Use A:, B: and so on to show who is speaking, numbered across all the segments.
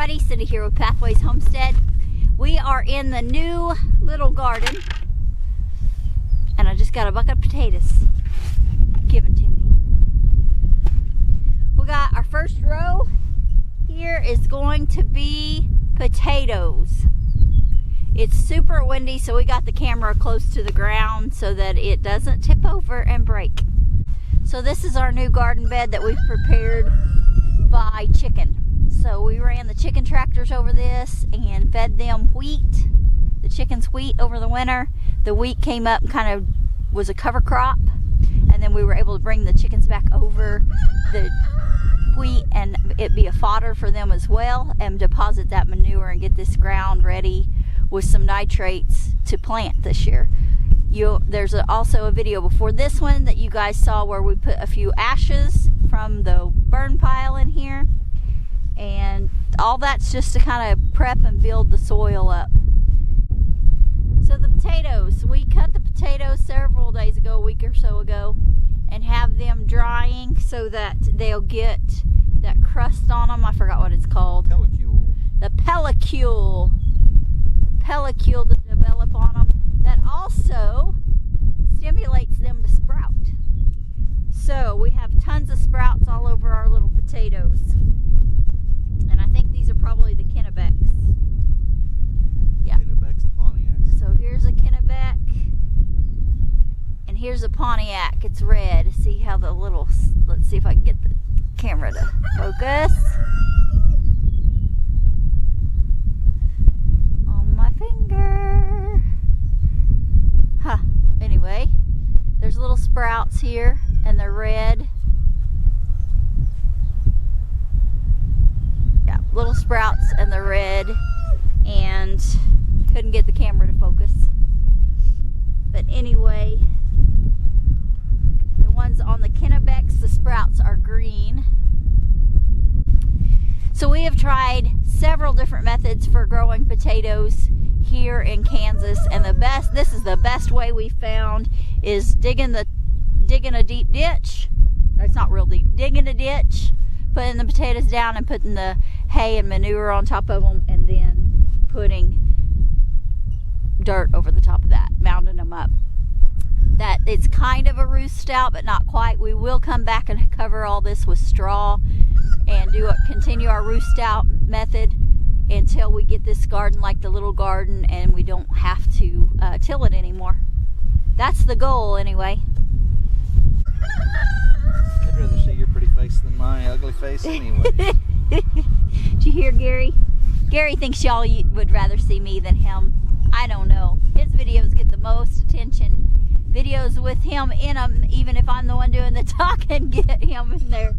A: everybody, Cindy here with Pathways Homestead. We are in the new little garden and I just got a bucket of potatoes given to me. We got our first row here is going to be potatoes. It's super windy, so we got the camera close to the ground so that it doesn't tip over and break. So this is our new garden bed that we've prepared by chicken. So we ran the chicken tractors over this and fed them wheat, the chickens wheat over the winter. The wheat came up and kind of was a cover crop, and then we were able to bring the chickens back over the wheat and it be a fodder for them as well, and deposit that manure and get this ground ready with some nitrates to plant this year. There's also a video before this one that you guys saw where we put a few ashes from the burn pile in here, and all that's just to kind of prep and build the soil up. So the potatoes, we cut the potatoes several days ago, a week or so ago, and have them drying so that they'll get that crust on them. I forgot what it's called.
B: Pellicule.
A: The pellicule to develop on them. That also stimulates them to sprout. So we have tons of sprouts all over our little potatoes. And I think these are probably the Kennebecks. Yeah.
B: Kennebecks and Pontiacs.
A: So here's a Kennebec. And here's a Pontiac. It's red. See how the little, let's see if I can get the camera to focus. On my finger. Huh. Anyway, there's little sprouts here and they're red. Yeah, little sprouts and they're red, and couldn't get the camera to focus. But anyway, the ones on the Kennebecks, the sprouts are green. So we have tried several different methods for growing potatoes here in Kansas, and this is the best way we found is digging a deep ditch. It's not real deep. Digging a ditch, putting the potatoes down and putting the hay and manure on top of them, and then putting dirt over the top of that, mounding them up. That it's kind of a roost out, but not quite. We will come back and cover all this with straw and continue our roost out method until we get this garden like the little garden and we don't have to till it anymore. That's the goal anyway.
B: I'd rather see your pretty face than my ugly face anyway.
A: Did you hear Gary? Gary thinks y'all would rather see me than him. I don't know. His videos get the most attention. Videos with him in them, even if I'm the one doing the talking, get him in there.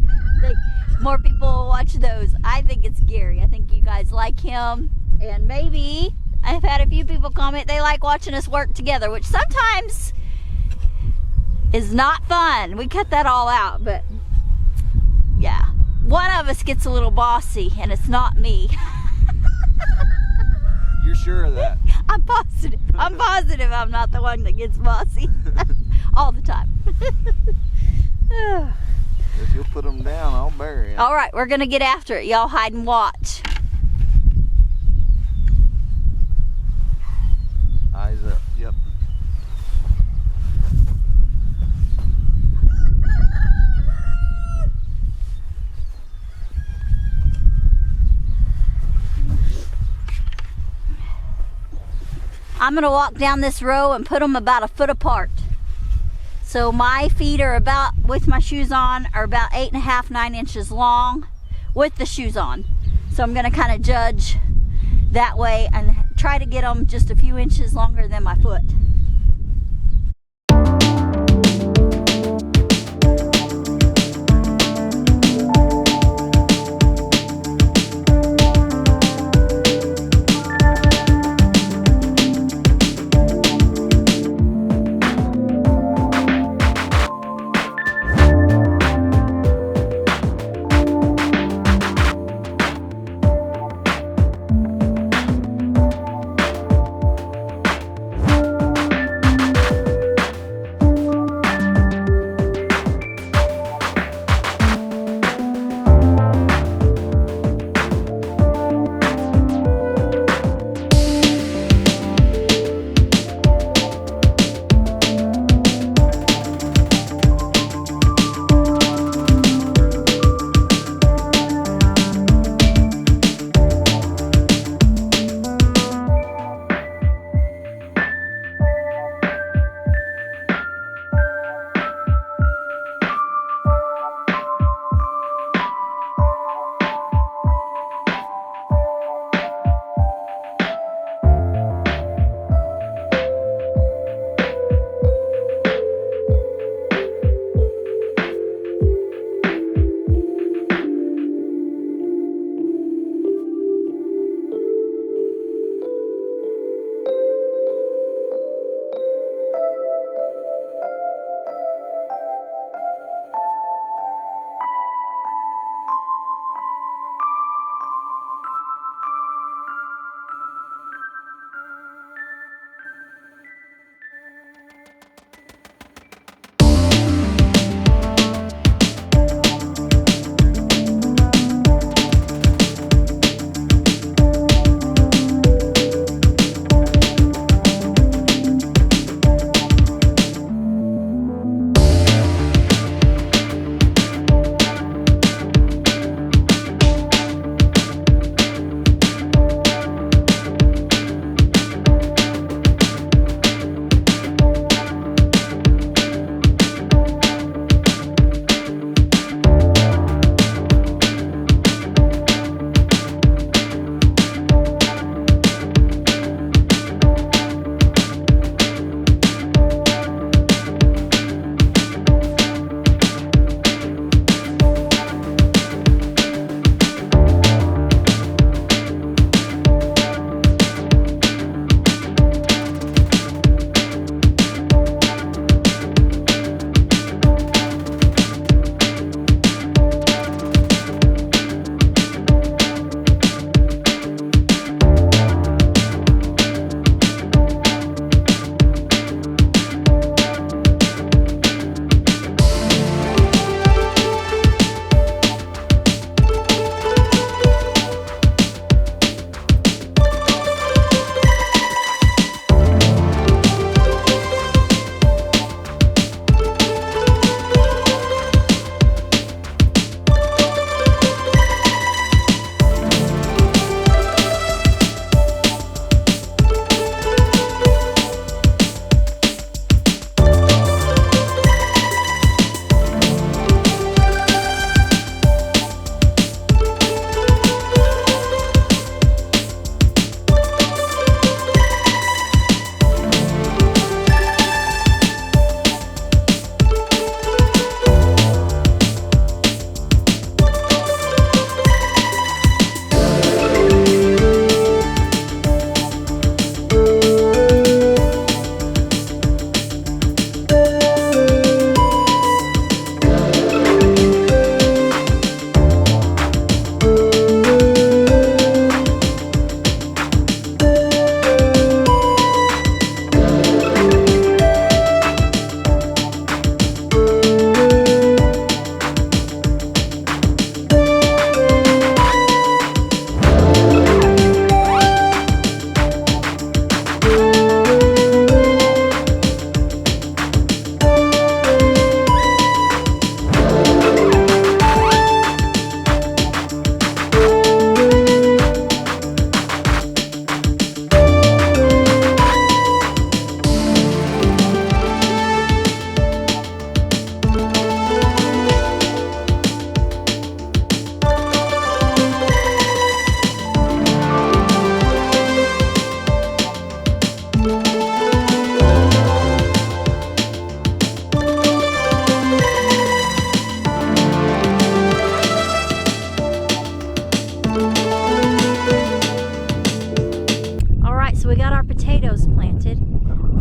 A: More people will watch those. I think it's Gary. I think you guys like him, and maybe I've had a few people comment they like watching us work together, which sometimes is not fun. We cut that all out, but yeah, one of us gets a little bossy, and it's not me.
B: You're sure of that?
A: I'm positive. I'm positive I'm not the one that gets bossy all the time.
B: If you'll put them down, I'll bury them.
A: All right, we're gonna get after it. Y'all hide and watch.
B: Eyes up. Yep.
A: I'm gonna walk down this row and put them about a foot apart. So my feet are about, with my shoes on, are about 8.5, 9 inches long with the shoes on. So I'm gonna kind of judge that way and try to get them just a few inches longer than my foot.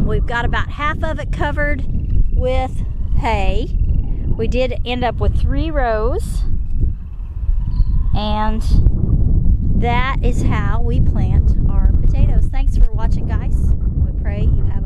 A: We've got about half of it covered with hay. We did end up with 3 rows, and that is how we plant our potatoes. Thanks for watching, guys. We pray you have